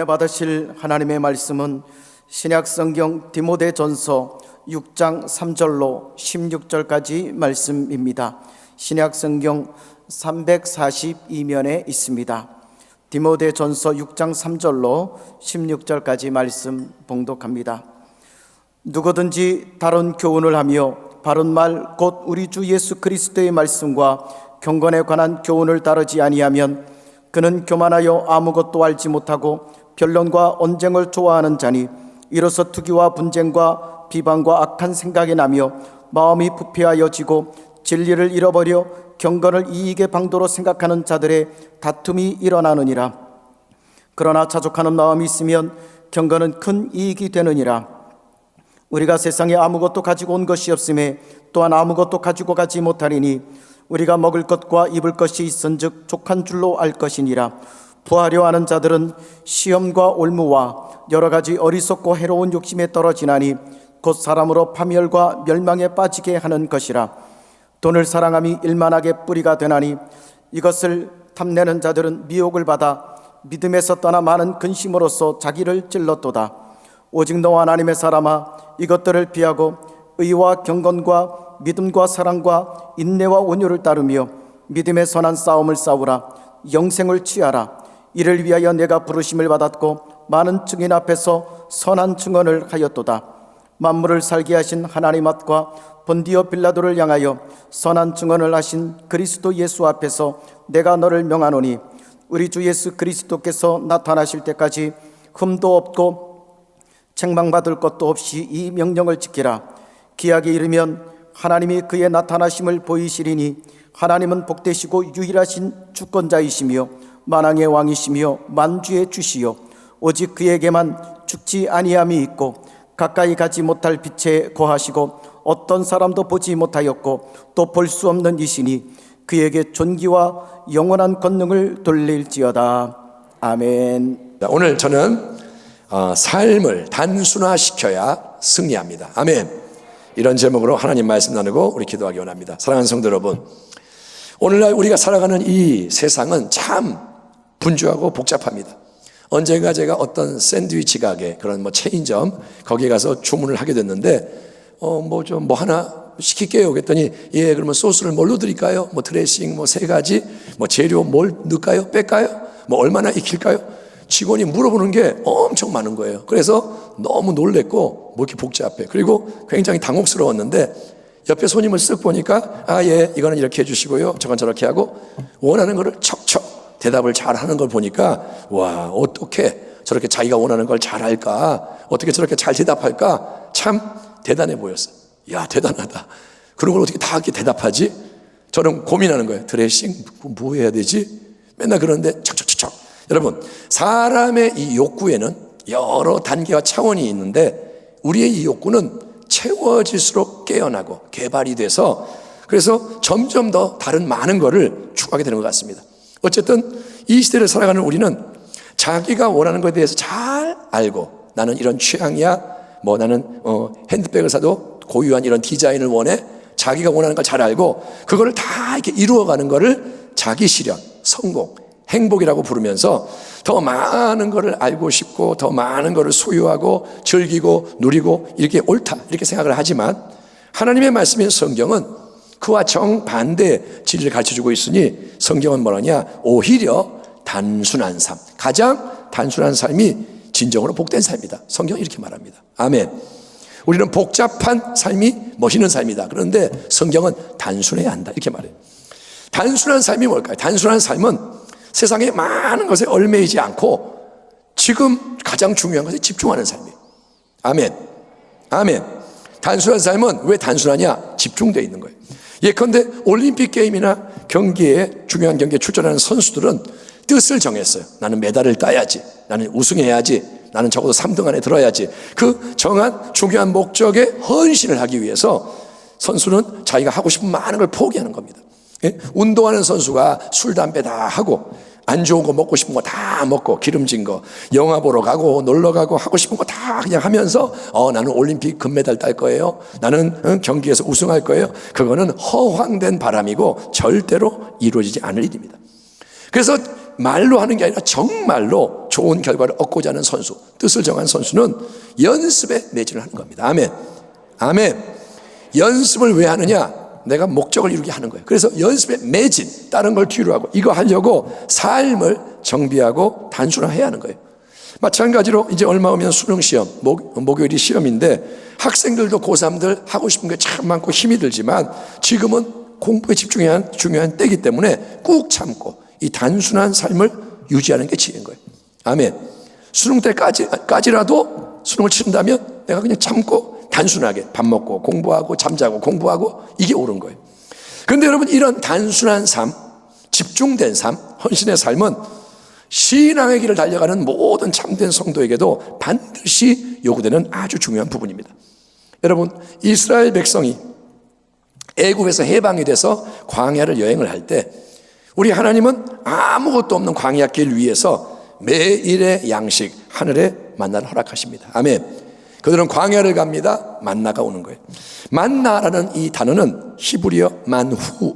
은혜 받으실 하나님의 말씀은 신약성경 디모데전서 6장 3절로 16절까지 말씀입니다. 신약성경 342면에 있습니다. 디모데전서 6장 3절로 16절까지 말씀 봉독합니다. 누구든지 다른 교훈을 하며 바른 말 곧 우리 주 예수 그리스도의 말씀과 경건에 관한 교훈을 따르지 아니하면 그는 교만하여 아무것도 알지 못하고 변론과 언쟁을 좋아하는 자니 이로써 투기와 분쟁과 비방과 악한 생각이 나며 마음이 부패하여지고 진리를 잃어버려 경건을 이익의 방도로 생각하는 자들의 다툼이 일어나느니라. 그러나 자족하는 마음이 있으면 경건은 큰 이익이 되느니라. 우리가 세상에 아무것도 가지고 온 것이 없음에 또한 아무것도 가지고 가지 못하리니 우리가 먹을 것과 입을 것이 있은즉 족한 줄로 알 것이니라. 부하려 하는 자들은 시험과 올무와 여러 가지 어리석고 해로운 욕심에 떨어지나니 곧 사람으로 파멸과 멸망에 빠지게 하는 것이라. 돈을 사랑함이 일만하게 뿌리가 되나니 이것을 탐내는 자들은 미혹을 받아 믿음에서 떠나 많은 근심으로써 자기를 찔렀도다. 오직 너와 하나님의 사람아, 이것들을 피하고 의와 경건과 믿음과 사랑과 인내와 온유를 따르며 믿음의 선한 싸움을 싸우라. 영생을 취하라. 이를 위하여 내가 부르심을 받았고 많은 증인 앞에서 선한 증언을 하였도다. 만물을 살게 하신 하나님 앞과 본디오 빌라도를 향하여 선한 증언을 하신 그리스도 예수 앞에서 내가 너를 명하노니 우리 주 예수 그리스도께서 나타나실 때까지 흠도 없고 책망받을 것도 없이 이 명령을 지키라. 기약이 이르면 하나님이 그의 나타나심을 보이시리니 하나님은 복되시고 유일하신 주권자이시며 만왕의 왕이시며 만주의 주시요 오직 그에게만 죽지 아니함이 있고 가까이 가지 못할 빛에 거하시고 어떤 사람도 보지 못하였고 또 볼 수 없는 이시니 그에게 존귀와 영원한 권능을 돌릴지어다. 아멘. 오늘 저는 삶을 단순화시켜야 승리합니다. 아멘. 이런 제목으로 하나님 말씀 나누고 우리 기도하기 원합니다. 사랑하는 성도 여러분, 오늘날 우리가 살아가는 이 세상은 참 분주하고 복잡합니다. 언젠가 제가 어떤 샌드위치 가게, 그런 체인점 거기에 가서 주문을 하게 됐는데 뭐 하나 시킬게요 그랬더니 예, 그러면 소스를 뭘로 드릴까요? 드레싱 3가지, 재료 뭘 넣을까요? 뺄까요? 얼마나 익힐까요? 직원이 물어보는 게 엄청 많은 거예요. 그래서 너무 놀랬고 이렇게 복잡해. 그리고 굉장히 당혹스러웠는데 옆에 손님을 쓱 보니까 예, 이거는 이렇게 해주시고요, 저건 저렇게 하고 원하는 거를 척척 대답을 잘 하는 걸 보니까 와, 어떻게 저렇게 자기가 원하는 걸 잘 할까? 어떻게 저렇게 잘 대답할까? 참 대단해 보였어요. 야, 대단하다. 그런 걸 어떻게 다 이렇게 대답하지? 저는 고민하는 거예요. 드레싱 뭐 해야 되지? 맨날 그러는데 척척척척. 여러분, 사람의 이 욕구에는 여러 단계와 차원이 있는데 우리의 이 욕구는 채워질수록 깨어나고 개발이 돼서 그래서 점점 더 다른 많은 거를 추구하게 되는 것 같습니다. 어쨌든 이 시대를 살아가는 우리는 자기가 원하는 것에 대해서 잘 알고 나는 이런 취향이야, 나는 핸드백을 사도 고유한 이런 디자인을 원해, 자기가 원하는 걸 잘 알고 그거를 다 이렇게 이루어가는 거를 자기 실현, 성공, 행복이라고 부르면서 더 많은 것을 알고 싶고 더 많은 것을 소유하고 즐기고 누리고 이렇게 옳다 이렇게 생각을 하지만 하나님의 말씀인 성경은 그와 정반대의 진리를 가르쳐주고 있으니 성경은 뭐라냐? 오히려 단순한 삶, 가장 단순한 삶이 진정으로 복된 삶이다. 성경은 이렇게 말합니다. 아멘. 우리는 복잡한 삶이 멋있는 삶이다. 그런데 성경은 단순해야 한다 이렇게 말해요. 단순한 삶이 뭘까요? 단순한 삶은 세상에 많은 것에 얽매이지 않고 지금 가장 중요한 것에 집중하는 삶이에요. 아멘. 아멘. 단순한 삶은 왜 단순하냐? 집중되어 있는 거예요. 예컨대 올림픽 게임이나 경기에, 중요한 경기에 출전하는 선수들은 뜻을 정했어요. 나는 메달을 따야지, 나는 우승해야지, 나는 적어도 3등 안에 들어야지. 그 정한 중요한 목적에 헌신을 하기 위해서 선수는 자기가 하고 싶은 많은 걸 포기하는 겁니다. 예? 운동하는 선수가 술, 담배 다 하고 안 좋은 거 먹고 싶은 거 다 먹고 기름진 거 영화 보러 가고 놀러 가고 하고 싶은 거 다 그냥 하면서 나는 올림픽 금메달 딸 거예요, 나는 경기에서 우승할 거예요. 그거는 허황된 바람이고 절대로 이루어지지 않을 일입니다. 그래서 말로 하는 게 아니라 정말로 좋은 결과를 얻고자 하는 선수, 뜻을 정한 선수는 연습에 매진을 하는 겁니다. 아멘. 아멘. 연습을 왜 하느냐? 내가 목적을 이루게 하는 거예요. 그래서 연습에 매진, 다른 걸 뒤로 하고 이거 하려고 삶을 정비하고 단순화해야 하는 거예요. 마찬가지로 이제 얼마 오면 수능 시험, 목요일이 시험인데 학생들도 고3들 하고 싶은 게 참 많고 힘이 들지만 지금은 공부에 집중해야 중요한 때이기 때문에 꾹 참고 이 단순한 삶을 유지하는 게 지혜인 거예요. 아멘. 수능 때까지라도 수능을 치른다면 내가 그냥 참고 단순하게 밥 먹고 공부하고 잠자고 공부하고 이게 옳은 거예요. 그런데 여러분, 이런 단순한 삶, 집중된 삶, 헌신의 삶은 신앙의 길을 달려가는 모든 참된 성도에게도 반드시 요구되는 아주 중요한 부분입니다. 여러분, 이스라엘 백성이 애굽에서 해방이 돼서 광야를 여행을 할 때 우리 하나님은 아무것도 없는 광야 길 위에서 매일의 양식, 하늘의 만나를 허락하십니다. 아멘. 그들은 광야를 갑니다. 만나가 오는 거예요. 만나라는 이 단어는 히브리어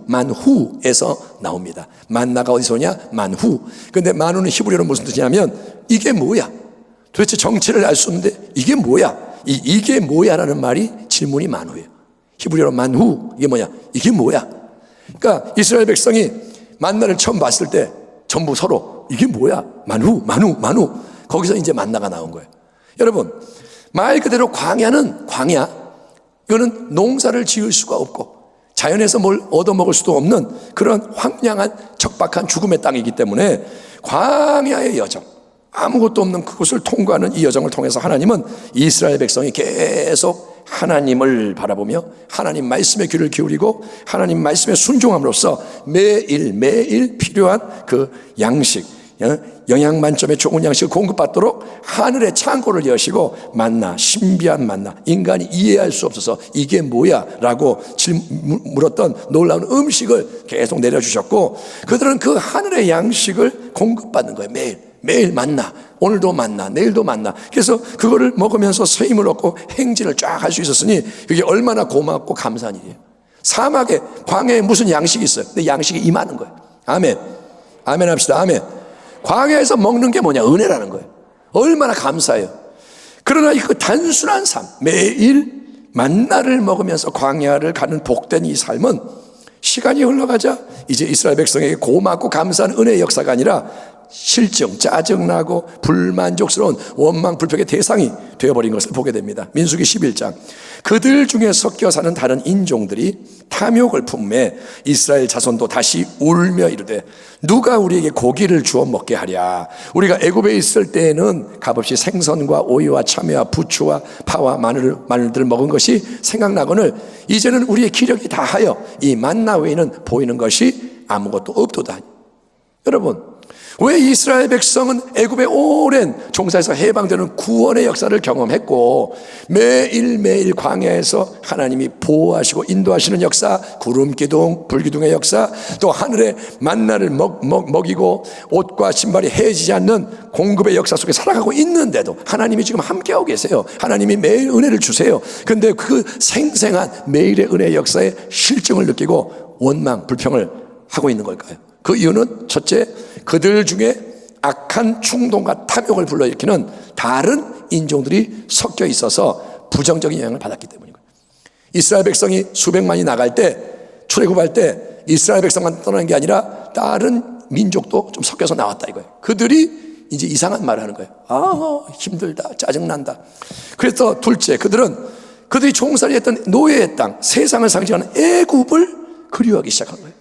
만후에서 나옵니다. 만나가 어디서 오냐? 만후. 근데 만후는 히브리어로 무슨 뜻이냐면 이게 뭐야? 도대체 정체를 알 수 없는데 이게 뭐야? 이게 뭐야라는 말이 질문이 만후예요. 히브리어로 만후. 이게 뭐냐? 이게 뭐야? 그러니까 이스라엘 백성이 만나를 처음 봤을 때 전부 서로 이게 뭐야? 만후. 거기서 이제 만나가 나온 거예요. 여러분, 말 그대로 광야는 광야. 이거는 농사를 지을 수가 없고 자연에서 뭘 얻어먹을 수도 없는 그런 황량한 적박한 죽음의 땅이기 때문에 광야의 여정, 아무것도 없는 그곳을 통과하는 이 여정을 통해서 하나님은 이스라엘 백성이 계속 하나님을 바라보며 하나님 말씀에 귀를 기울이고 하나님 말씀에 순종함으로써 매일 필요한 그 양식, 영양 만점의 좋은 양식을 공급받도록 하늘의 창고를 여시고 만나, 신비한 만나, 인간이 이해할 수 없어서 이게 뭐야? 라고 물었던 놀라운 음식을 계속 내려주셨고 그들은 그 하늘의 양식을 공급받는 거예요. 매일 만나, 오늘도 만나, 내일도 만나. 그래서 그거를 먹으면서 쇠임을 얻고 행진을 쫙 할 수 있었으니 그게 얼마나 고맙고 감사한 일이에요. 사막에, 광야에 무슨 양식이 있어요? 근데 양식이 임하는 거예요. 아멘. 아멘 합시다. 아멘. 광야에서 먹는 게 뭐냐? 은혜라는 거예요. 얼마나 감사해요. 그러나 그 단순한 삶, 매일 만나를 먹으면서 광야를 가는 복된 이 삶은 시간이 흘러가자 이제 이스라엘 백성에게 고맙고 감사한 은혜의 역사가 아니라 실증, 짜증나고 불만족스러운 원망, 불평의 대상이 되어버린 것을 보게 됩니다. 민수기 11장. 그들 중에 섞여 사는 다른 인종들이 탐욕을 품매 이스라엘 자손도 다시 울며 이르되 누가 우리에게 고기를 주어 먹게 하랴. 우리가 애굽에 있을 때에는 값없이 생선과 오이와 참외와 부추와 파와 마늘들을 먹은 것이 생각나거늘 이제는 우리의 기력이 다하여 이 만나 외에는 보이는 것이 아무것도 없도다. 여러분, 왜 이스라엘 백성은 애굽의 오랜 종사에서 해방되는 구원의 역사를 경험했고 매일 광야에서 하나님이 보호하시고 인도하시는 역사, 구름기둥, 불기둥의 역사, 또 하늘의 만나를 먹이고 옷과 신발이 해지지 않는 공급의 역사 속에 살아가고 있는데도 하나님이 지금 함께하고 계세요. 하나님이 매일 은혜를 주세요. 그런데 그 생생한 매일의 은혜의 역사에 실증을 느끼고 원망, 불평을 하고 있는 걸까요? 그 이유는 첫째, 그들 중에 악한 충동과 탐욕을 불러일으키는 다른 인종들이 섞여 있어서 부정적인 영향을 받았기 때문이고요. 이스라엘 백성이 수백만이 나갈 때, 출애굽할 때 이스라엘 백성만 떠나는 게 아니라 다른 민족도 좀 섞여서 나왔다 이거예요. 그들이 이제 이상한 말을 하는 거예요. 아, 힘들다, 짜증난다. 그래서 둘째, 그들이 종살이 했던 노예의 땅, 세상을 상징하는 애굽을 그리워하기 시작한 거예요.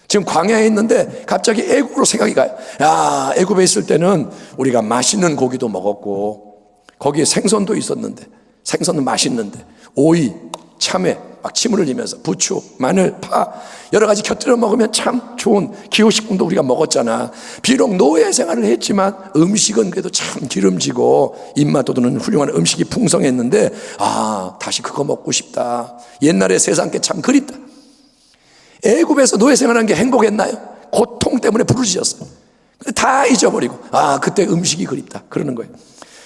지금 광야에 있는데 갑자기 애굽으로 생각이 가요. 야, 애굽에 있을 때는 우리가 맛있는 고기도 먹었고 거기에 생선도 있었는데 생선은 맛있는데 오이, 참외 막 침을 흘리면서 부추, 마늘, 파 여러 가지 곁들여 먹으면 참 좋은 기호식품도 우리가 먹었잖아. 비록 노예 생활을 했지만 음식은 그래도 참 기름지고 입맛 돋우는 훌륭한 음식이 풍성했는데 아, 다시 그거 먹고 싶다. 옛날에 세상 게 참 그립다. 애굽에서 노예 생활한 게 행복했나요? 고통 때문에 부르짖었어요. 다 잊어버리고 아, 그때 음식이 그립다 그러는 거예요.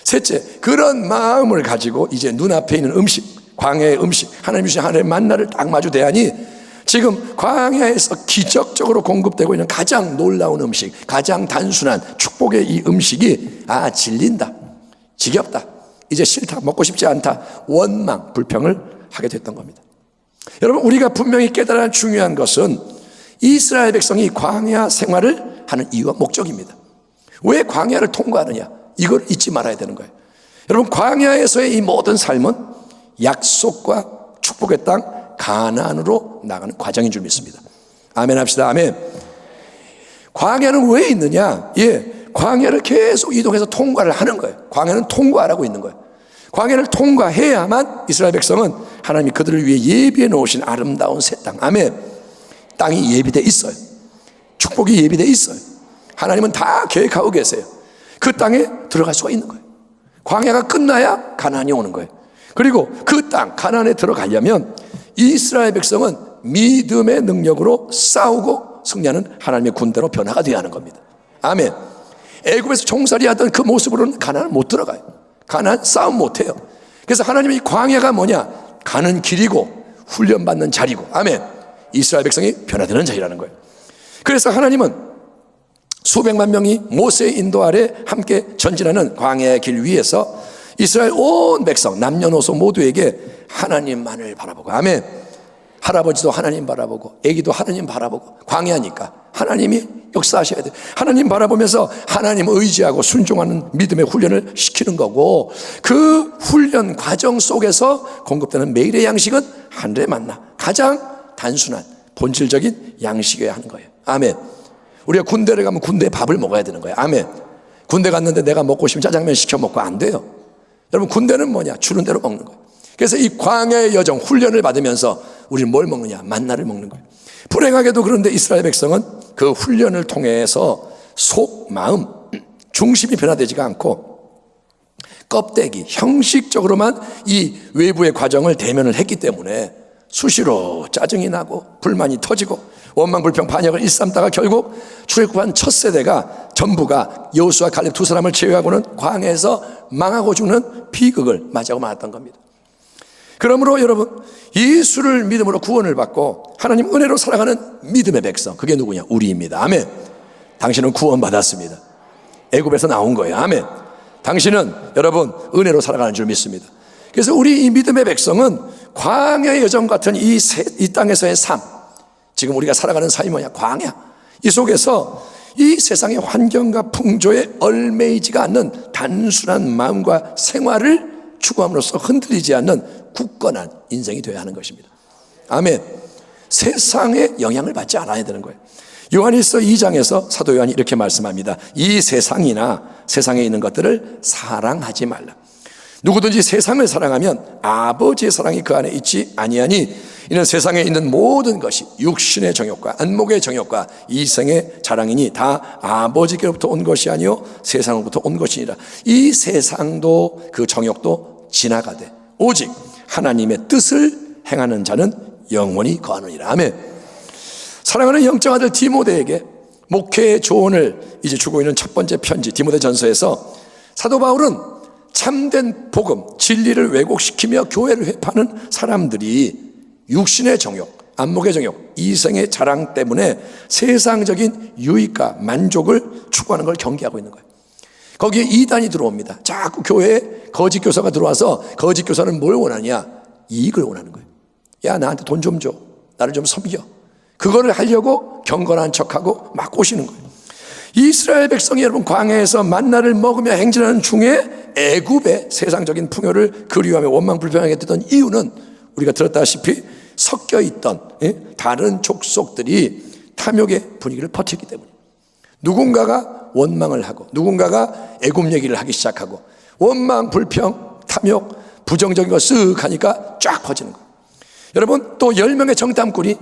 셋째, 그런 마음을 가지고 이제 눈앞에 있는 음식, 광야의 음식, 하나님 주신 하나님의 만나를 딱 마주 대하니 지금 광야에서 기적적으로 공급되고 있는 가장 놀라운 음식, 가장 단순한 축복의 이 음식이 질린다, 지겹다, 이제 싫다, 먹고 싶지 않다, 원망, 불평을 하게 됐던 겁니다. 여러분, 우리가 분명히 깨달아야 중요한 것은 이스라엘 백성이 광야 생활을 하는 이유와 목적입니다. 왜 광야를 통과하느냐, 이걸 잊지 말아야 되는 거예요. 여러분, 광야에서의 이 모든 삶은 약속과 축복의 땅 가나안으로 나가는 과정인 줄 믿습니다. 아멘 합시다. 아멘. 광야는 왜 있느냐? 광야를 계속 이동해서 통과를 하는 거예요. 광야는 통과하라고 있는 거예요. 광야를 통과해야만 이스라엘 백성은 하나님이 그들을 위해 예비해 놓으신 아름다운 새 땅, 아멘, 땅이 예비돼 있어요. 축복이 예비돼 있어요. 하나님은 다 계획하고 계세요. 그 땅에 들어갈 수가 있는 거예요. 광야가 끝나야 가나안이 오는 거예요. 그리고 그 땅 가나안에 들어가려면 이스라엘 백성은 믿음의 능력으로 싸우고 승리하는 하나님의 군대로 변화가 되어야 하는 겁니다. 아멘. 애굽에서 종살이 하던 그 모습으로는 가나안 못 들어가요. 가나안 싸움 못 해요. 그래서 하나님의 이 광야가 뭐냐? 가는 길이고 훈련받는 자리고, 아멘, 이스라엘 백성이 변화되는 자리라는 거예요. 그래서 하나님은 수백만 명이 모세의 인도 아래 함께 전진하는 광야의 길 위에서 이스라엘 온 백성 남녀노소 모두에게 하나님만을 바라보고, 아멘, 할아버지도 하나님 바라보고 아기도 하나님 바라보고, 광야니까 하나님이 역사하셔야 돼요. 하나님 바라보면서 하나님 의지하고 순종하는 믿음의 훈련을 시키는 거고, 그 훈련 과정 속에서 공급되는 매일의 양식은 하늘의 만나, 가장 단순한 본질적인 양식이어야 하는 거예요. 아멘. 우리가 군대를 가면 군대에 밥을 먹어야 되는 거예요. 아멘. 군대 갔는데 내가 먹고 싶으면 짜장면 시켜 먹고 안 돼요. 여러분, 군대는 뭐냐? 주는 대로 먹는 거예요. 그래서 이 광야의 여정, 훈련을 받으면서 우리는 뭘 먹느냐? 만나를 먹는 거예요. 불행하게도 그런데 이스라엘 백성은 그 훈련을 통해서 속, 마음, 중심이 변화되지가 않고 껍데기, 형식적으로만 이 외부의 과정을 대면을 했기 때문에 수시로 짜증이 나고 불만이 터지고 원망, 불평, 반역을 일삼다가 결국 출애굽한 첫 세대가 전부가 여호수아, 갈렙 두 사람을 제외하고는 광야에서 망하고 죽는 비극을 맞이하고 말았던 겁니다. 그러므로 여러분, 예수를 믿음으로 구원을 받고 하나님 은혜로 살아가는 믿음의 백성, 그게 누구냐? 우리입니다. 아멘. 당신은 구원받았습니다. 애굽에서 나온 거예요. 아멘. 당신은 여러분 은혜로 살아가는 줄 믿습니다. 그래서 우리 이 믿음의 백성은 광야의 여정 같은 이 땅에서의 삶, 지금 우리가 살아가는 삶이 뭐냐? 광야. 이 속에서 이 세상의 환경과 풍조에 얽매이지가 않는 단순한 마음과 생활을 추구함으로써 흔들리지 않는 굳건한 인생이 되어야 하는 것입니다. 아멘. 세상의 영향을 받지 않아야 되는 거예요. 요한일서 2장에서 사도 요한이 이렇게 말씀합니다. 이 세상이나 세상에 있는 것들을 사랑하지 말라. 누구든지 세상을 사랑하면 아버지의 사랑이 그 안에 있지 아니하니 이는 세상에 있는 모든 것이 육신의 정욕과 안목의 정욕과 이생의 자랑이니 다 아버지께로부터 온 것이 아니요 세상으로부터 온 것이니라. 이 세상도 그 정욕도 지나가되 오직 하나님의 뜻을 행하는 자는 영원히 거하느니라. 아멘. 사랑하는 영적 아들 디모데에게 목회의 조언을 이제 주고 있는 첫 번째 편지 디모데전서에서 사도 바울은 참된 복음, 진리를 왜곡시키며 교회를 회파하는 사람들이 육신의 정욕, 안목의 정욕, 이생의 자랑 때문에 세상적인 유익과 만족을 추구하는 걸 경계하고 있는 거예요. 거기에 이단이 들어옵니다. 자꾸 교회에 거짓 교사가 들어와서 거짓 교사는 뭘 원하냐? 이익을 원하는 거예요. 야, 나한테 돈 좀 줘. 나를 좀 섬겨. 그거를 하려고 경건한 척하고 막 꼬시는 거예요. 이스라엘 백성이 여러분 광야에서 만나를 먹으며 행진하는 중에 애굽의 세상적인 풍요를 그리워하며 원망 불평하게 되던 이유는 우리가 들었다시피 섞여 있던 다른 족속들이 탐욕의 분위기를 퍼뜨리기 때문에 누군가가 원망을 하고 누군가가 애굽 얘기를 하기 시작하고 원망, 불평, 탐욕, 부정적인 거 쓱 하니까 쫙 퍼지는 거예요. 여러분, 또 10명의 정탐꾼이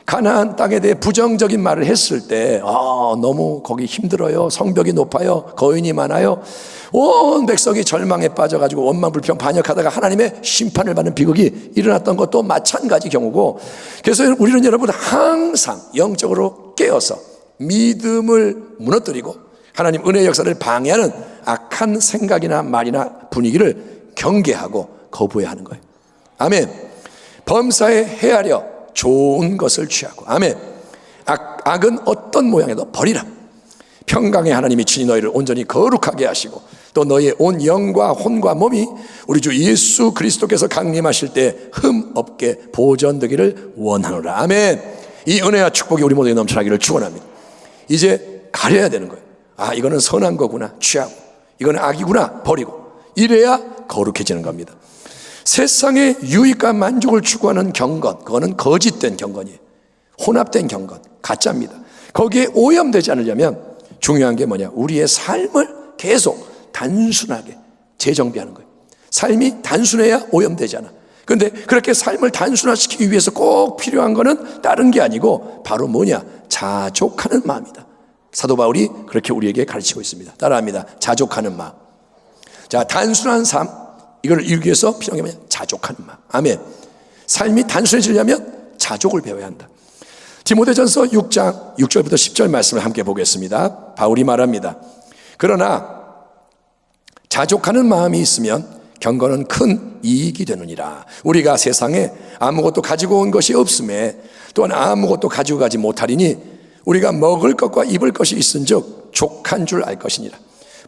가나안 땅에 대해 부정적인 말을 했을 때 너무 거기 힘들어요, 성벽이 높아요, 거인이 많아요, 온 백성이 절망에 빠져가지고 원망, 불평, 반역하다가 하나님의 심판을 받는 비극이 일어났던 것도 마찬가지 경우고, 그래서 우리는 여러분 항상 영적으로 깨어서 믿음을 무너뜨리고 하나님 은혜의 역사를 방해하는 악한 생각이나 말이나 분위기를 경계하고 거부해야 하는 거예요. 아멘. 범사에 헤아려 좋은 것을 취하고. 아멘. 악은 어떤 모양에도 버리라. 평강의 하나님이 친히 너희를 온전히 거룩하게 하시고 또 너희의 온 영과 혼과 몸이 우리 주 예수 그리스도께서 강림하실 때 흠 없게 보존되기를 원하노라. 아멘. 이 은혜와 축복이 우리 모두에 넘쳐나기를 축원합니다. 이제 가려야 되는 거예요. 이거는 선한 거구나 취하고, 이거는 악이구나 버리고, 이래야 거룩해지는 겁니다. 세상의 유익과 만족을 추구하는 경건, 그거는 거짓된 경건이에요. 혼합된 경건, 가짜입니다. 거기에 오염되지 않으려면 중요한 게 뭐냐? 우리의 삶을 계속 단순하게 재정비하는 거예요. 삶이 단순해야 오염되지 않아. 그런데 그렇게 삶을 단순화시키기 위해서 꼭 필요한 거는 다른 게 아니고 바로 뭐냐? 자족하는 마음이다. 사도 바울이 그렇게 우리에게 가르치고 있습니다. 따라합니다. 자족하는 마음. 자, 단순한 삶, 이걸 이루기 위해서 필요한 게 뭐냐? 자족하는 마음. 아멘. 삶이 단순해지려면 자족을 배워야 한다. 디모데전서 6장 6절부터 10절 말씀을 함께 보겠습니다. 바울이 말합니다. 그러나 자족하는 마음이 있으면 경건은 큰 이익이 되느니라. 우리가 세상에 아무것도 가지고 온 것이 없음에 또한 아무것도 가지고 가지 못하리니 우리가 먹을 것과 입을 것이 있은즉 족한 줄 알 것이니라.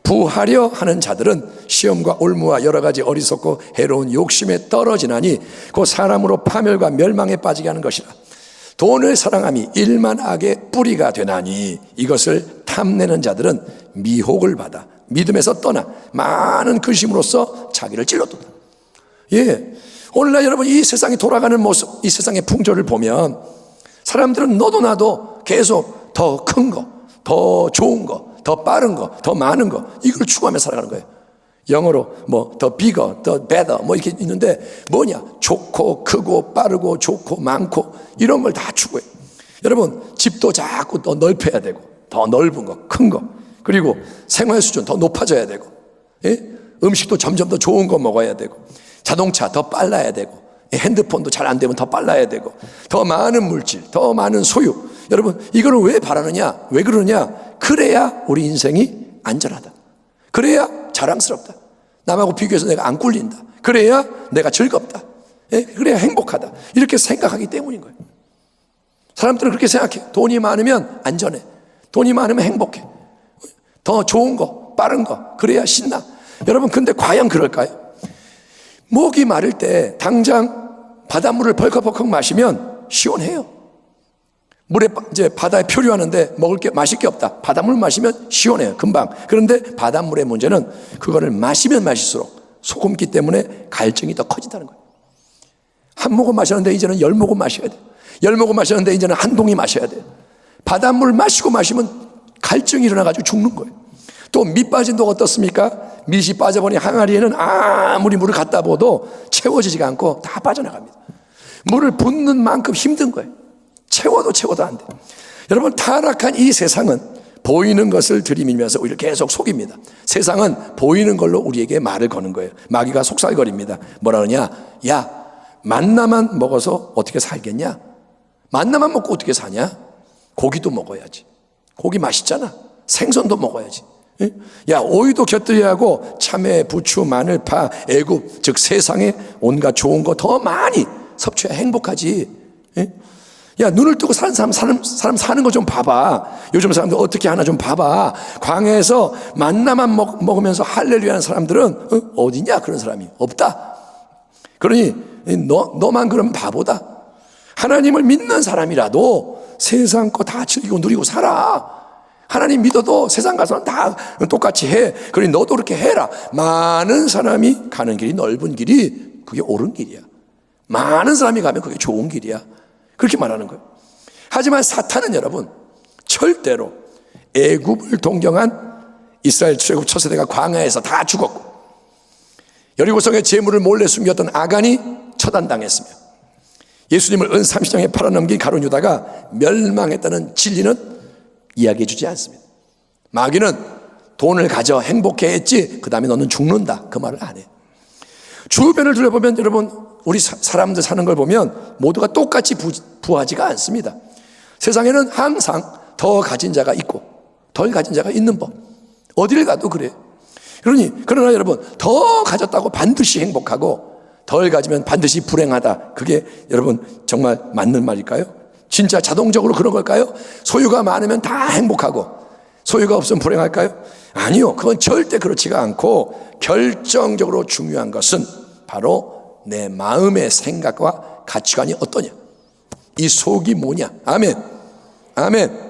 부하려 하는 자들은 시험과 올무와 여러 가지 어리석고 해로운 욕심에 떨어지나니 곧 사람으로 파멸과 멸망에 빠지게 하는 것이라. 돈을 사랑함이 일만 악의 뿌리가 되나니 이것을 탐내는 자들은 미혹을 받아 믿음에서 떠나 많은 근심으로써 자기를 찔렀도다. 오늘날 여러분 이 세상이 돌아가는 모습, 이 세상의 풍조를 보면 사람들은 너도 나도 계속 더 큰 거, 더 좋은 거, 더 빠른 거, 더 많은 거, 이걸 추구하며 살아가는 거예요. 영어로 더 bigger, 더 better 이렇게 있는데 뭐냐? 좋고 크고 빠르고 좋고 많고 이런 걸 다 추구해. 여러분 집도 자꾸 더 넓혀야 되고, 더 넓은 거, 큰 거, 그리고 생활 수준 더 높아져야 되고, 음식도 점점 더 좋은 거 먹어야 되고, 자동차 더 빨라야 되고, 핸드폰도 잘 안 되면 더 빨라야 되고, 더 많은 물질, 더 많은 소유. 여러분 이거를 왜 바라느냐? 왜 그러느냐? 그래야 우리 인생이 안전하다. 그래야 자랑스럽다. 남하고 비교해서 내가 안 꿀린다. 그래야 내가 즐겁다. 그래야 행복하다. 이렇게 생각하기 때문인 거예요. 사람들은 그렇게 생각해. 돈이 많으면 안전해. 돈이 많으면 행복해. 더 좋은 거, 빠른 거, 그래야 신나. 여러분 근데 과연 그럴까요? 목이 마를 때 당장 바닷물을 벌컥벌컥 마시면 시원해요. 물에 이제 바다에 표류하는데 먹을 게 마실 게 없다. 바닷물 마시면 시원해요. 금방. 그런데 바닷물의 문제는 그거를 마시면 마실수록 소금기 때문에 갈증이 더 커진다는 거예요. 한 모금 마셨는데 이제는 10모금 마셔야 돼요. 10모금 마셨는데 이제는 한 동이 마셔야 돼요. 바닷물 마시고 마시면 갈증이 일어나가지고 죽는 거예요. 또 밑 빠진 독 어떻습니까? 밑이 빠져보니 항아리에는 아무리 물을 갖다 부어도 채워지지가 않고 다 빠져나갑니다. 물을 붓는 만큼 힘든 거예요. 채워도 안 돼. 여러분 타락한 이 세상은 보이는 것을 들이밀면서 우리를 계속 속입니다. 세상은 보이는 걸로 우리에게 말을 거는 거예요. 마귀가 속살거립니다. 뭐라 그러냐? 야, 만나만 먹어서 어떻게 살겠냐? 만나만 먹고 어떻게 사냐? 고기도 먹어야지. 고기 맛있잖아. 생선도 먹어야지. 야, 오이도 곁들여야 하고 참외, 부추, 마늘, 파, 애굽, 즉 세상에 온갖 좋은 거 더 많이 섭취해야 행복하지. 야, 눈을 뜨고 사는 사람 사는 거 좀 봐봐. 요즘 사람들 어떻게 하나 좀 봐봐. 광야에서 만나만 먹으면서 할렐루야 하는 사람들은 어디냐? 그런 사람이 없다. 그러니 너만 그러면 바보다. 하나님을 믿는 사람이라도 세상 거 다 즐기고 누리고 살아. 하나님 믿어도 세상 가서는 다 똑같이 해. 그러니 너도 그렇게 해라. 많은 사람이 가는 길이 넓은 길이 그게 옳은 길이야. 많은 사람이 가면 그게 좋은 길이야. 그렇게 말하는 거예요. 하지만 사탄은 여러분 절대로 애굽을 동경한 이스라엘 출애굽 첫 세대가 광야에서 다 죽었고 여리고성의 재물을 몰래 숨겼던 아간이 처단당했으며 예수님을 은 30장에 팔아넘긴 가룟 유다가 멸망했다는 진리는 이야기해 주지 않습니다. 마귀는 돈을 가져 행복해 했지 그 다음에 너는 죽는다 그 말을 안 해. 주변을 둘러보면 여러분 우리 사람들 사는 걸 보면 모두가 똑같이 부하지가 않습니다. 세상에는 항상 더 가진 자가 있고 덜 가진 자가 있는 법. 어디를 가도 그래요. 그러나 여러분 더 가졌다고 반드시 행복하고 덜 가지면 반드시 불행하다. 그게 여러분 정말 맞는 말일까요? 진짜 자동적으로 그런 걸까요? 소유가 많으면 다 행복하고 소유가 없으면 불행할까요? 아니요. 그건 절대 그렇지가 않고 결정적으로 중요한 것은 바로 내 마음의 생각과 가치관이 어떠냐. 이 속이 뭐냐. 아멘. 아멘.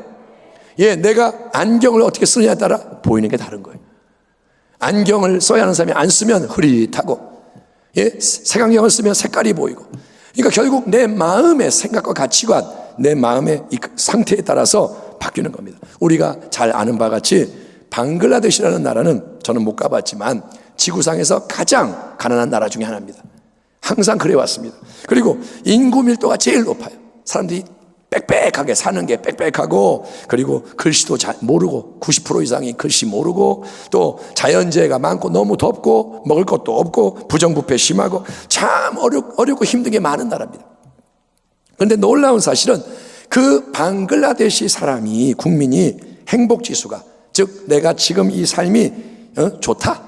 예, 내가 안경을 어떻게 쓰느냐에 따라 보이는 게 다른 거예요. 안경을 써야 하는 사람이 안 쓰면 흐릿하고, 예, 색안경을 쓰면 색깔이 보이고. 그러니까 결국 내 마음의 생각과 가치관, 내 마음의 이 상태에 따라서 바뀌는 겁니다. 우리가 잘 아는 바와 같이 방글라데시라는 나라는 저는 못 가봤지만 지구상에서 가장 가난한 나라 중에 하나입니다. 항상 그래 왔습니다. 그리고 인구 밀도가 제일 높아요. 사람들이 빽빽하게 사는 게 빽빽하고, 그리고 글씨도 잘 모르고 90% 이상이 글씨 모르고, 또 자연재해가 많고 너무 덥고 먹을 것도 없고 부정부패 심하고 참 어렵고 힘든 게 많은 나라입니다. 그런데 놀라운 사실은 그 방글라데시 사람이, 국민이 행복지수가, 즉 내가 지금 이 삶이 좋다,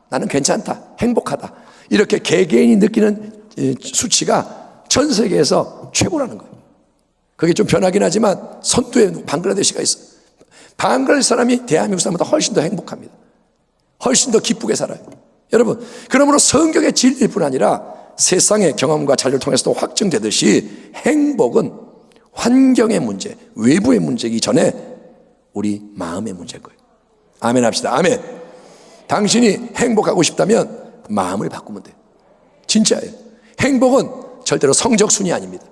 나는 괜찮다, 행복하다, 이렇게 개개인이 느끼는 수치가 전 세계에서 최고라는 거예요. 그게 좀 변하긴 하지만 선두에 방글라데시가 있어요. 방글라데시 사람이 대한민국 사람보다 훨씬 더 행복합니다. 훨씬 더 기쁘게 살아요. 여러분, 그러므로 성경의 진리일 뿐 아니라 세상의 경험과 자료를 통해서도 확증되듯이 행복은 환경의 문제, 외부의 문제이기 전에 우리 마음의 문제일 거예요. 아멘 합시다. 아멘. 당신이 행복하고 싶다면 마음을 바꾸면 돼요. 진짜예요. 행복은 절대로 성적 순위 아닙니다.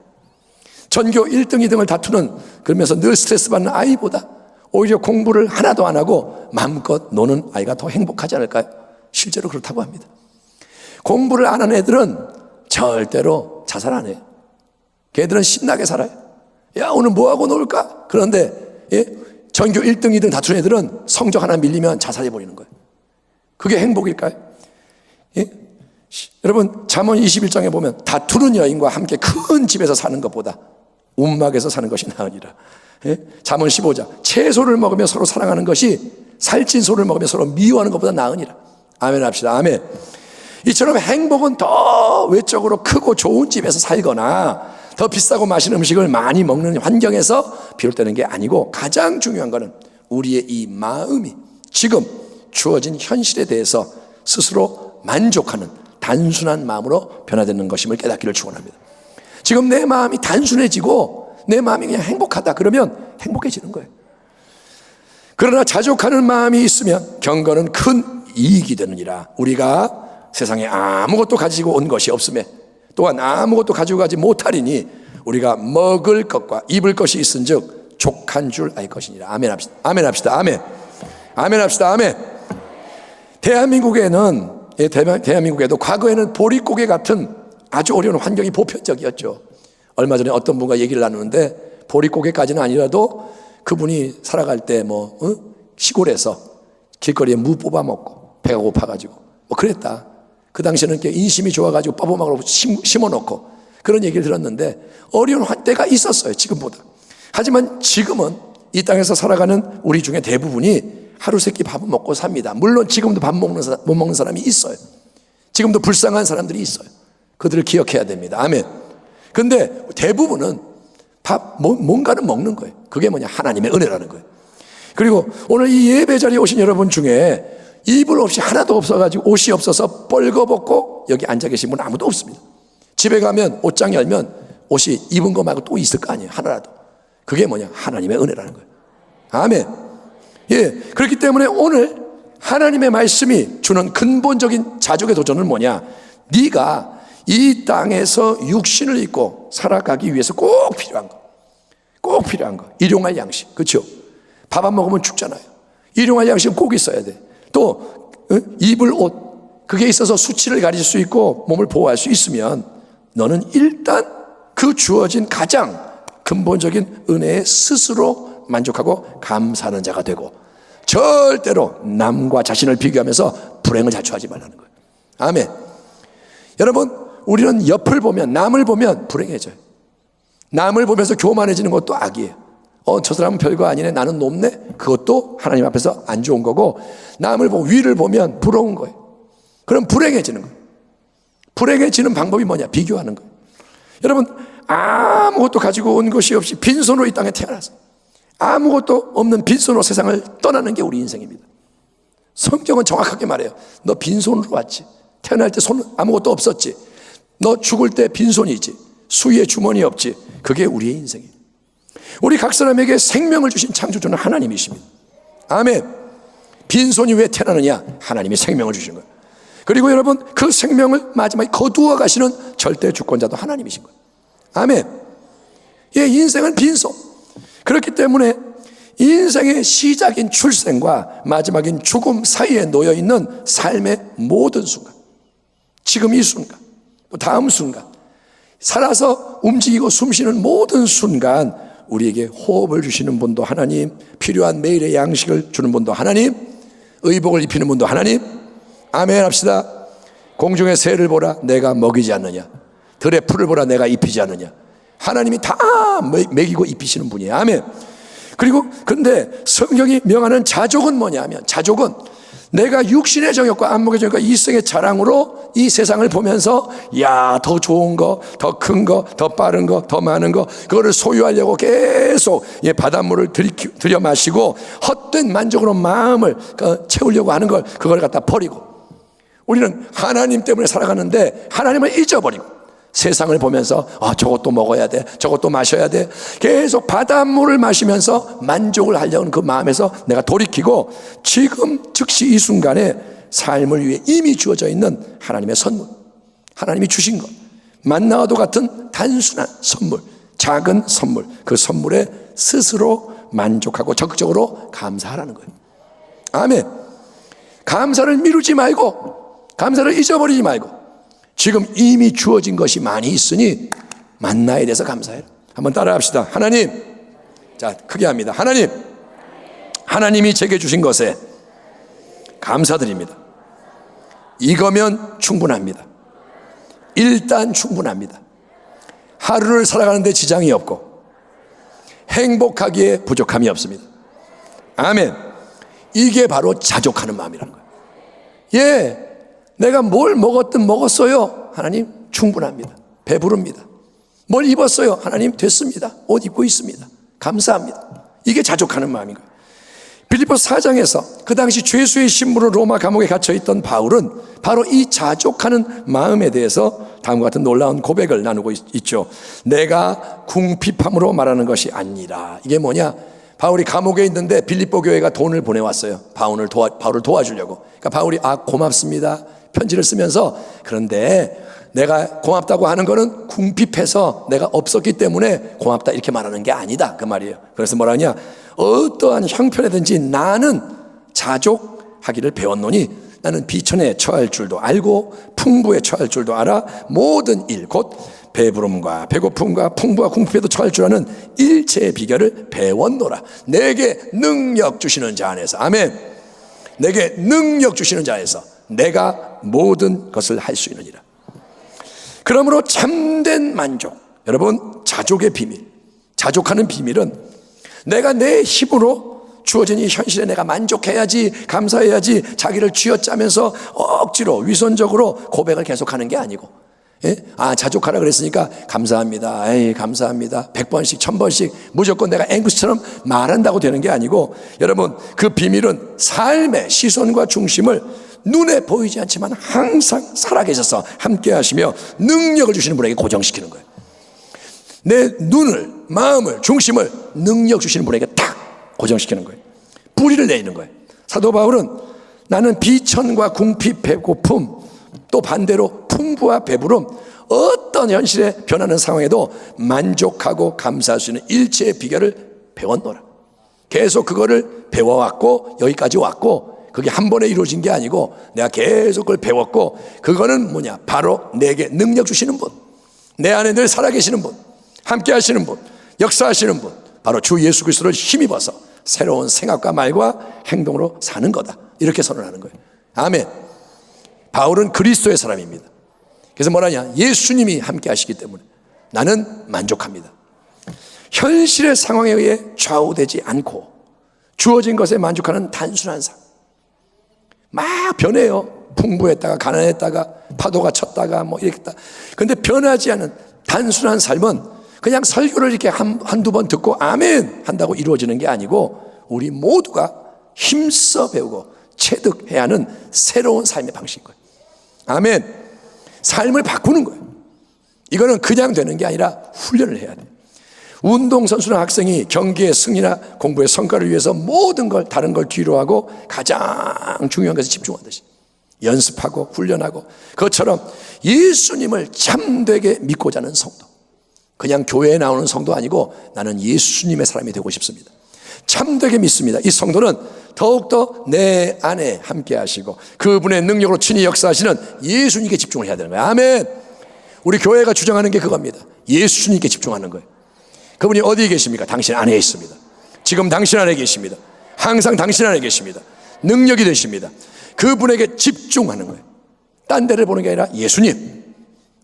전교 1등, 2등을 다투는, 그러면서 늘 스트레스 받는 아이보다 오히려 공부를 하나도 안 하고 마음껏 노는 아이가 더 행복하지 않을까요? 실제로 그렇다고 합니다. 공부를 안 하는 애들은 절대로 자살 안 해요. 걔들은 신나게 살아요. 야, 오늘 뭐하고 놀까? 그런데 예? 전교 1등, 2등 다투는 애들은 성적 하나 밀리면 자살해버리는 거예요. 그게 행복일까요? 예? 여러분, 잠언 21장에 보면 다투는 여인과 함께 큰 집에서 사는 것보다 움막에서 사는 것이 나으니라. 예? 잠언 15장, 채소를 먹으며 서로 사랑하는 것이 살찐 소를 먹으며 서로 미워하는 것보다 나으니라. 아멘 합시다. 아멘. 이처럼 행복은 더 외적으로 크고 좋은 집에서 살거나 더 비싸고 맛있는 음식을 많이 먹는 환경에서 비롯되는 게 아니고, 가장 중요한 것은 우리의 이 마음이 지금 주어진 현실에 대해서 스스로 만족하는 단순한 마음으로 변화되는 것임을 깨닫기를 축원합니다. 지금 내 마음이 단순해지고 내 마음이 그냥 행복하다 그러면 행복해지는 거예요. 그러나 자족하는 마음이 있으면 경건은 큰 이익이 되느니라. 우리가 세상에 아무것도 가지고 온 것이 없음에 또한 아무것도 가지고 가지 못하리니 우리가 먹을 것과 입을 것이 있은즉 족한 줄 알 것이니라. 아멘 합시다. 아멘 합시다. 아멘. 아멘 합시다. 아멘. 대한민국에도 과거에는 보릿고개 같은 아주 어려운 환경이 보편적이었죠. 얼마 전에 어떤 분과 얘기를 나누는데 보릿고개까지는 아니라도 그분이 살아갈 때 시골에서 길거리에 무 뽑아 먹고 배가 고파가지고 그랬다. 그 당시에는 이렇게 인심이 좋아가지고 빠보막으로 심어놓고 그런 얘기를 들었는데 어려운 때가 있었어요, 지금보다. 하지만 지금은 이 땅에서 살아가는 우리 중에 대부분이 하루 세끼 밥은 먹고 삽니다. 물론 지금도 밥 못 먹는 사람이 있어요. 지금도 불쌍한 사람들이 있어요. 그들을 기억해야 됩니다. 아멘. 근데 대부분은 뭔가를 먹는 거예요. 그게 뭐냐? 하나님의 은혜라는 거예요. 그리고 오늘 이 예배 자리에 오신 여러분 중에 이불 없이 하나도 없어가지고 옷이 없어서 뻘거벗고 여기 앉아 계신 분 아무도 없습니다. 집에 가면 옷장 열면 옷이 입은 거 말고 또 있을 거 아니에요, 하나라도. 그게 뭐냐? 하나님의 은혜라는 거예요. 아멘. 예, 그렇기 때문에 오늘 하나님의 말씀이 주는 근본적인 자족의 도전은 뭐냐? 네가 이 땅에서 육신을 입고 살아가기 위해서 꼭 필요한 거, 일용할 양식. 그렇죠? 밥 안 먹으면 죽잖아요. 일용할 양식은 꼭 있어야 돼. 또 입을 옷, 그게 있어서 수치를 가릴 수 있고 몸을 보호할 수 있으면 너는 일단 그 주어진 가장 근본적인 은혜에 스스로 만족하고 감사하는 자가 되고, 절대로 남과 자신을 비교하면서 불행을 자초하지 말라는 거예요. 아멘. 여러분, 우리는 옆을 보면, 남을 보면 불행해져요. 남을 보면서 교만해지는 것도 악이에요. 저 사람은 별거 아니네, 나는 높네. 그것도 하나님 앞에서 안 좋은 거고, 남을 보고 위를 보면 부러운 거예요. 그럼 불행해지는 거예요. 불행해지는 방법이 뭐냐? 비교하는 거예요. 여러분, 아무것도 가지고 온 것이 없이 빈손으로 이 땅에 태어나서 아무것도 없는 빈손으로 세상을 떠나는 게 우리 인생입니다. 성경은 정확하게 말해요. 너 빈손으로 왔지. 태어날 때 손 아무것도 없었지. 너 죽을 때 빈손이지. 수위에 주머니 없지. 그게 우리의 인생이에요. 우리 각 사람에게 생명을 주신 창조주는 하나님이십니다. 아멘. 빈손이 왜 태어나느냐? 하나님이 생명을 주신 거예요. 그리고 여러분, 그 생명을 마지막에 거두어 가시는 절대 주권자도 하나님이신 거예요. 아멘. 예, 인생은 빈손. 그렇기 때문에 인생의 시작인 출생과 마지막인 죽음 사이에 놓여 있는 삶의 모든 순간, 지금 이 순간, 또 다음 순간, 살아서 움직이고 숨쉬는 모든 순간 우리에게 호흡을 주시는 분도 하나님, 필요한 매일의 양식을 주는 분도 하나님, 의복을 입히는 분도 하나님. 아멘 합시다. 공중의 새를 보라, 내가 먹이지 않느냐. 들의 풀을 보라, 내가 입히지 않느냐. 하나님이 다 먹이고 입히시는 분이에요. 아멘. 그리고 근데 성경이 명하는 자족은 뭐냐 하면, 자족은 내가 육신의 정욕과 안목의 정욕과 이성의 자랑으로 이 세상을 보면서 야, 더 좋은 거, 더 큰 거, 더 빠른 거, 더 많은 거, 그거를 소유하려고 계속 바닷물을 들여 마시고 헛된 만족으로 마음을 채우려고 하는 걸, 그걸 갖다 버리고, 우리는 하나님 때문에 살아가는데 하나님을 잊어버리고 세상을 보면서 저것도 먹어야 돼, 저것도 마셔야 돼, 계속 바닷물을 마시면서 만족을 하려는 그 마음에서 내가 돌이키고 지금 즉시 이 순간에 삶을 위해 이미 주어져 있는 하나님의 선물, 하나님이 주신 것, 만나와도 같은 단순한 선물, 작은 선물, 그 선물에 스스로 만족하고 적극적으로 감사하라는 거예요. 아멘. 감사를 미루지 말고, 감사를 잊어버리지 말고, 지금 이미 주어진 것이 많이 있으니 만나에 대해서 감사해요. 한번 따라 합시다. 하나님, 자, 크게 합니다. 하나님, 하나님이 제게 주신 것에 감사드립니다. 이거면 충분합니다. 일단 충분합니다. 하루를 살아가는데 지장이 없고 행복하기에 부족함이 없습니다. 아멘. 이게 바로 자족하는 마음이라는 거예요. 예, 내가 뭘 먹었든 먹었어요. 하나님, 충분합니다. 배부릅니다. 뭘 입었어요. 하나님, 됐습니다. 옷 입고 있습니다. 감사합니다. 이게 자족하는 마음인 거예요. 빌립보서 4장에서 그 당시 죄수의 신분으로 로마 감옥에 갇혀있던 바울은 바로 이 자족하는 마음에 대해서 다음과 같은 놀라운 고백을 나누고 있죠. 내가 궁핍함으로 말하는 것이 아니라. 이게 뭐냐? 바울이 감옥에 있는데 빌립보 교회가 돈을 보내왔어요. 바울을 도와주려고. 그러니까 바울이 고맙습니다. 편지를 쓰면서, 그런데 내가 고맙다고 하는 거는 궁핍해서 내가 없었기 때문에 고맙다 이렇게 말하는 게 아니다, 그 말이에요. 그래서 뭐라냐? 어떠한 형편이든지 나는 자족하기를 배웠노니 나는 비천에 처할 줄도 알고 풍부에 처할 줄도 알아 모든 일 곧 배부름과 배고픔과 풍부와 궁핍에도 처할 줄 아는 일체의 비결을 배웠노라. 내게 능력 주시는 자 안에서, 아멘. 내게 능력 주시는 자 안에서 내가 모든 것을 할 수 있느니라. 그러므로 참된 만족, 여러분, 자족의 비밀, 자족하는 비밀은 내가 내 힘으로 주어진 이 현실에 내가 만족해야지, 감사해야지, 자기를 쥐어짜면서 억지로 위선적으로 고백을 계속하는 게 아니고, 예? 자족하라 그랬으니까 감사합니다, 에이 감사합니다 100번씩 1000번씩 무조건 내가 앵구스처럼 말한다고 되는 게 아니고, 여러분, 그 비밀은 삶의 시선과 중심을 눈에 보이지 않지만 항상 살아계셔서 함께 하시며 능력을 주시는 분에게 고정시키는 거예요. 내 눈을, 마음을, 중심을 능력 주시는 분에게 딱 고정시키는 거예요. 뿌리를 내리는 거예요. 사도 바울은 나는 비천과 궁핍, 배고픔, 또 반대로 풍부와 배부름, 어떤 현실에 변하는 상황에도 만족하고 감사할 수 있는 일체의 비결을 배웠노라. 계속 그거를 배워왔고 여기까지 왔고, 그게 한 번에 이루어진 게 아니고 내가 계속 그걸 배웠고, 그거는 뭐냐? 바로 내게 능력 주시는 분, 내 안에 늘 살아계시는 분, 함께 하시는 분, 역사하시는 분, 바로 주 예수 그리스도를 힘입어서 새로운 생각과 말과 행동으로 사는 거다, 이렇게 선언하는 거예요. 아멘. 바울은 그리스도의 사람입니다. 그래서 뭐라냐? 예수님이 함께 하시기 때문에 나는 만족합니다. 현실의 상황에 의해 좌우되지 않고 주어진 것에 만족하는 단순한 삶. 막 변해요. 풍부했다가 가난했다가 파도가 쳤다가 뭐 이랬다. 근데 변하지 않은 단순한 삶은 그냥 설교를 이렇게 한두 번 듣고 아멘 한다고 이루어지는 게 아니고 우리 모두가 힘써 배우고 체득해야 하는 새로운 삶의 방식인 거예요. 아멘. 삶을 바꾸는 거예요. 이거는 그냥 되는 게 아니라 훈련을 해야 돼요. 운동선수나 학생이 경기의 승리나 공부의 성과를 위해서 모든 걸 다른 걸 뒤로 하고 가장 중요한 것에 집중하듯이 연습하고 훈련하고, 그것처럼 예수님을 참되게 믿고자 하는 성도, 그냥 교회에 나오는 성도 아니고 나는 예수님의 사람이 되고 싶습니다, 참되게 믿습니다. 이 성도는 더욱더 내 안에 함께 하시고 그분의 능력으로 친히 역사하시는 예수님께 집중을 해야 되는 거예요. 아멘. 우리 교회가 주장하는 게 그겁니다. 예수님께 집중하는 거예요. 그분이 어디에 계십니까? 당신 안에 있습니다. 지금 당신 안에 계십니다. 항상 당신 안에 계십니다. 능력이 되십니다. 그분에게 집중하는 거예요. 딴 데를 보는 게 아니라 예수님,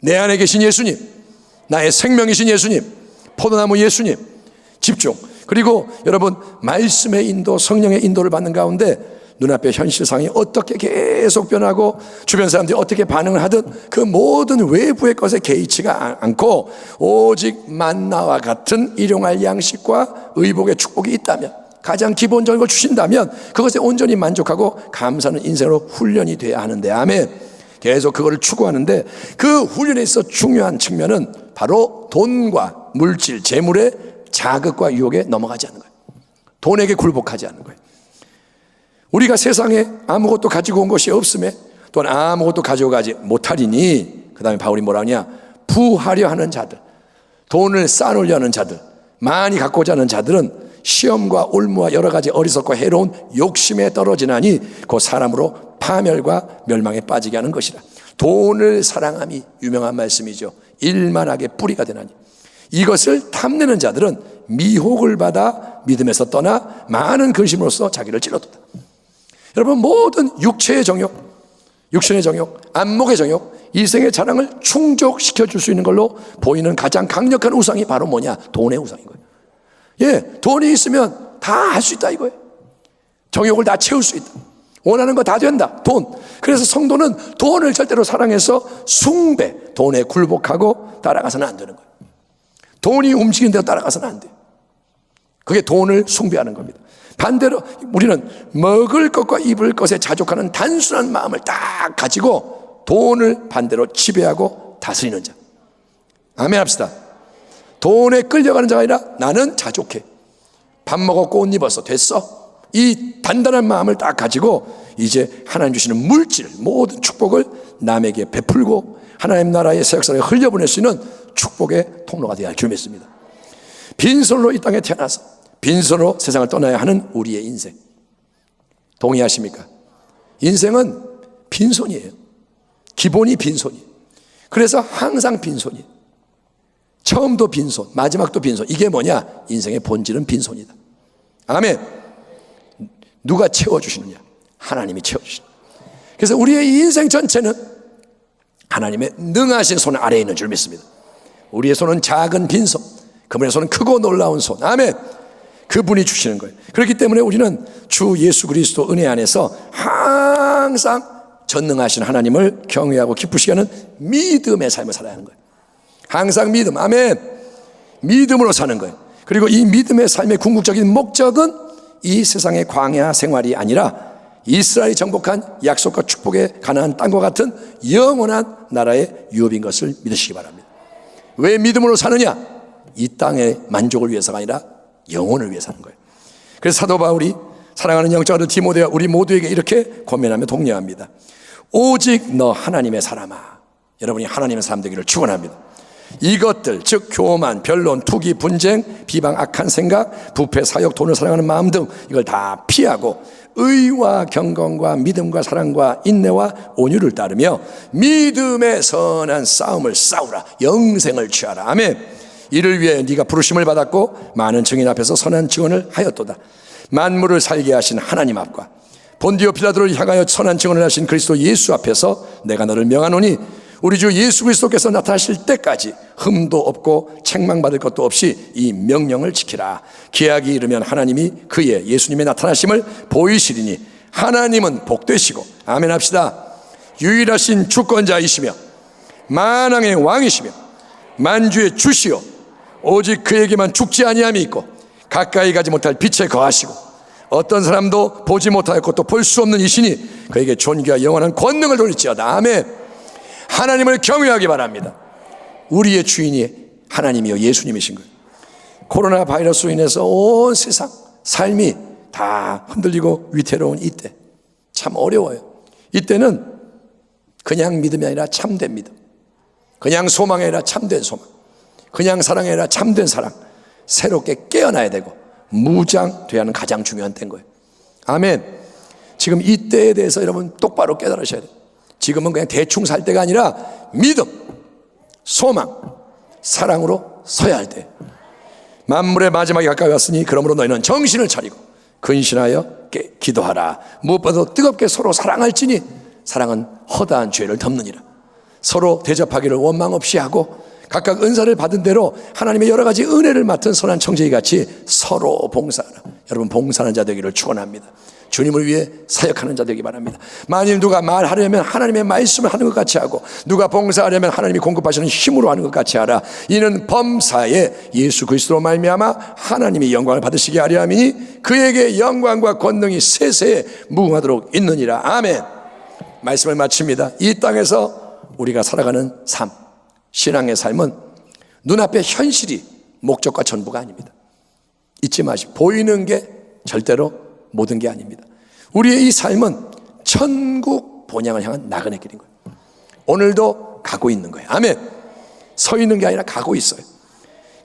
내 안에 계신 예수님, 나의 생명이신 예수님, 포도나무 예수님, 집중. 그리고 여러분, 말씀의 인도, 성령의 인도를 받는 가운데 눈앞의 현실상이 어떻게 계속 변하고 주변 사람들이 어떻게 반응을 하든 그 모든 외부의 것에 개의치가 않고 오직 만나와 같은 일용할 양식과 의복의 축복이 있다면, 가장 기본적인 걸 주신다면 그것에 온전히 만족하고 감사하는 인생으로 훈련이 돼야 하는데, 아멘. 계속 그거를 추구하는데 그 훈련에 있어 중요한 측면은 바로 돈과 물질, 재물의 자극과 유혹에 넘어가지 않는 거예요. 돈에게 굴복하지 않는 거예요. 우리가 세상에 아무것도 가지고 온 것이 없음에 또한 아무것도 가져가지 못하리니, 그 다음에 바울이 뭐라 하냐, 부하려 하는 자들, 돈을 쌓아놓으려 하는 자들, 많이 갖고자 하는 자들은 시험과 올무와 여러 가지 어리석고 해로운 욕심에 떨어지나니 그 사람으로 파멸과 멸망에 빠지게 하는 것이라. 돈을 사랑함이 유명한 말씀이죠. 일만하게 뿌리가 되나니. 이것을 탐내는 자들은 미혹을 받아 믿음에서 떠나 많은 근심으로써 자기를 찔렀다. 여러분, 모든 육체의 정욕, 육신의 정욕, 안목의 정욕, 이생의 자랑을 충족시켜 줄 수 있는 걸로 보이는 가장 강력한 우상이 바로 뭐냐? 돈의 우상인 거예요. 예, 돈이 있으면 다 할 수 있다 이거예요. 정욕을 다 채울 수 있다. 원하는 거 다 된다. 돈. 그래서 성도는 돈을 절대로 사랑해서 숭배, 돈에 굴복하고 따라가서는 안 되는 거예요. 돈이 움직이는 대로 따라가서는 안 돼요. 그게 돈을 숭배하는 겁니다. 반대로 우리는 먹을 것과 입을 것에 자족하는 단순한 마음을 딱 가지고 돈을 반대로 지배하고 다스리는 자. 아멘 합시다. 돈에 끌려가는 자가 아니라 나는 자족해. 밥 먹었고 옷 입었어. 됐어. 이 단단한 마음을 딱 가지고 이제 하나님 주시는 물질, 모든 축복을 남에게 베풀고 하나님 나라의 새 역사를 흘려보낼 수 있는 축복의 통로가 되어야 할 줄 믿습니다. 빈손으로 이 땅에 태어나서 빈손으로 세상을 떠나야 하는 우리의 인생, 동의하십니까? 인생은 빈손이에요. 기본이 빈손이에요. 그래서 항상 빈손이에요. 처음도 빈손, 마지막도 빈손. 이게 뭐냐? 인생의 본질은 빈손이다. 아멘. 누가 채워주시느냐? 하나님이 채워주시는. 그래서 우리의 인생 전체는 하나님의 능하신 손 아래에 있는 줄 믿습니다. 우리의 손은 작은 빈손, 그분의 손은 크고 놀라운 손. 아멘. 그분이 주시는 거예요. 그렇기 때문에 우리는 주 예수 그리스도 은혜 안에서 항상 전능하신 하나님을 경외하고 기쁘시게 하는 믿음의 삶을 살아야 하는 거예요. 항상 믿음. 아멘. 믿음으로 사는 거예요. 그리고 이 믿음의 삶의 궁극적인 목적은 이 세상의 광야 생활이 아니라 이스라엘이 정복한 약속과 축복의 가나안 땅과 같은 영원한 나라의 유업인 것을 믿으시기 바랍니다. 왜 믿음으로 사느냐? 이 땅의 만족을 위해서가 아니라 영혼을 위해 사는 거예요. 그래서 사도 바울이 사랑하는 영적 아들 디모데와 우리 모두에게 이렇게 권면하며 독려합니다. 오직 너 하나님의 사람아. 여러분이 하나님의 사람 되기를 축원합니다. 이것들 즉 교만, 변론, 투기, 분쟁, 비방, 악한 생각, 부패, 사욕, 돈을 사랑하는 마음 등 이걸 다 피하고 의와 경건과 믿음과 사랑과 인내와 온유를 따르며 믿음의 선한 싸움을 싸우라. 영생을 취하라. 아멘. 이를 위해 네가 부르심을 받았고 많은 증인 앞에서 선한 증언을 하였도다. 만물을 살게 하신 하나님 앞과 본디오 빌라도를 향하여 선한 증언을 하신 그리스도 예수 앞에서 내가 너를 명하노니 우리 주 예수 그리스도께서 나타나실 때까지 흠도 없고 책망받을 것도 없이 이 명령을 지키라. 기약이 이르면 하나님이 그의 예수님의 나타나심을 보이시리니 하나님은 복되시고 아멘 합시다. 유일하신 주권자이시며 만왕의 왕이시며 만주의 주시오 오직 그에게만 죽지 아니함이 있고 가까이 가지 못할 빛에 거하시고 어떤 사람도 보지 못하였고 또 볼 수 없는 이시니 그에게 존귀와 영원한 권능을 돌릴지어다. 아멘. 하나님을 경외하기 바랍니다. 우리의 주인이 하나님이요 예수님이신 거예요. 코로나 바이러스로 인해서 온 세상 삶이 다 흔들리고 위태로운 이때 참 어려워요. 이때는 그냥 믿음이 아니라 참된 믿음, 그냥 소망이 아니라 참된 소망, 그냥 사랑이 아니라 참된 사랑, 새롭게 깨어나야 되고 무장돼야 하는 가장 중요한 때인 거예요. 아멘. 지금 이 때에 대해서 여러분 똑바로 깨달으셔야 돼요. 지금은 그냥 대충 살 때가 아니라 믿음, 소망, 사랑으로 서야 할 때. 만물의 마지막이 가까이 왔으니 그러므로 너희는 정신을 차리고 근신하여 기도하라. 무엇보다도 뜨겁게 서로 사랑할지니 사랑은 허다한 죄를 덮느니라. 서로 대접하기를 원망 없이 하고 각각 은사를 받은 대로 하나님의 여러 가지 은혜를 맡은 선한 청지기 같이 서로 봉사하라. 여러분 봉사하는 자 되기를 축원합니다. 주님을 위해 사역하는 자 되기 바랍니다. 만일 누가 말하려면 하나님의 말씀을 하는 것 같이 하고 누가 봉사하려면 하나님이 공급하시는 힘으로 하는 것 같이 하라. 이는 범사에 예수 그리스도로 말미암아 하나님이 영광을 받으시게 하려 함이니 그에게 영광과 권능이 세세에 무궁하도록 있느니라. 아멘. 말씀을 마칩니다. 이 땅에서 우리가 살아가는 삶, 신앙의 삶은 눈앞의 현실이 목적과 전부가 아닙니다. 잊지 마시고 보이는 게 절대로 모든 게 아닙니다. 우리의 이 삶은 천국 본향을 향한 나그네 길인 거예요. 오늘도 가고 있는 거예요. 아멘. 서 있는 게 아니라 가고 있어요.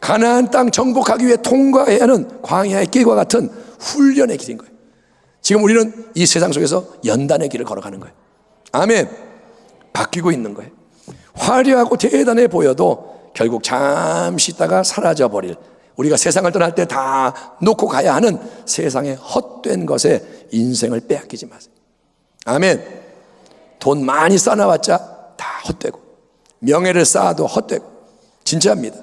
가나안 땅 정복하기 위해 통과해야 하는 광야의 길과 같은 훈련의 길인 거예요. 지금 우리는 이 세상 속에서 연단의 길을 걸어가는 거예요. 아멘. 바뀌고 있는 거예요. 화려하고 대단해 보여도 결국 잠시 있다가 사라져버릴, 우리가 세상을 떠날 때 다 놓고 가야 하는 세상의 헛된 것에 인생을 빼앗기지 마세요. 아멘. 돈 많이 쌓아봤자 다 헛되고 명예를 쌓아도 헛되고 진짜입니다.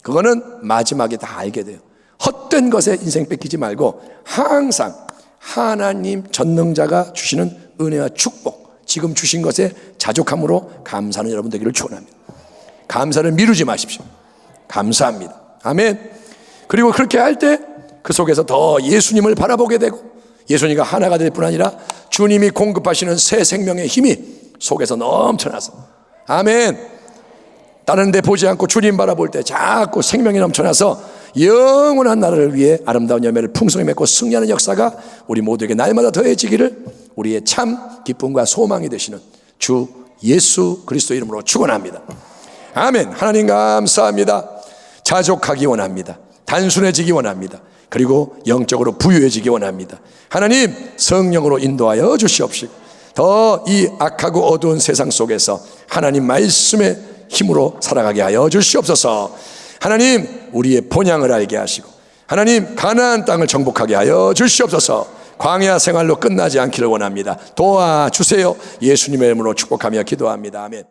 그거는 마지막에 다 알게 돼요. 헛된 것에 인생 뺏기지 말고 항상 하나님 전능자가 주시는 은혜와 축복, 지금 주신 것에 자족함으로 감사하는 여러분 되기를 축원합니다. 감사를 미루지 마십시오. 감사합니다. 아멘. 그리고 그렇게 할 때 그 속에서 더 예수님을 바라보게 되고 예수님과 하나가 될 뿐 아니라 주님이 공급하시는 새 생명의 힘이 속에서 넘쳐나서 아멘. 다른 데 보지 않고 주님 바라볼 때 자꾸 생명이 넘쳐나서 영원한 나라를 위해 아름다운 열매를 풍성히 맺고 승리하는 역사가 우리 모두에게 날마다 더해지기를 우리의 참 기쁨과 소망이 되시는 주 예수 그리스도 이름으로 축원합니다. 아멘. 하나님 감사합니다. 자족하기 원합니다. 단순해지기 원합니다. 그리고 영적으로 부유해지기 원합니다. 하나님 성령으로 인도하여 주시옵시고 더 이 악하고 어두운 세상 속에서 하나님 말씀의 힘으로 살아가게 하여 주시옵소서. 하나님 우리의 본향을 알게 하시고 하나님 가나안 땅을 정복하게 하여 주시옵소서. 광야 생활로 끝나지 않기를 원합니다. 도와주세요. 예수님의 이름으로 축복하며 기도합니다. 아멘.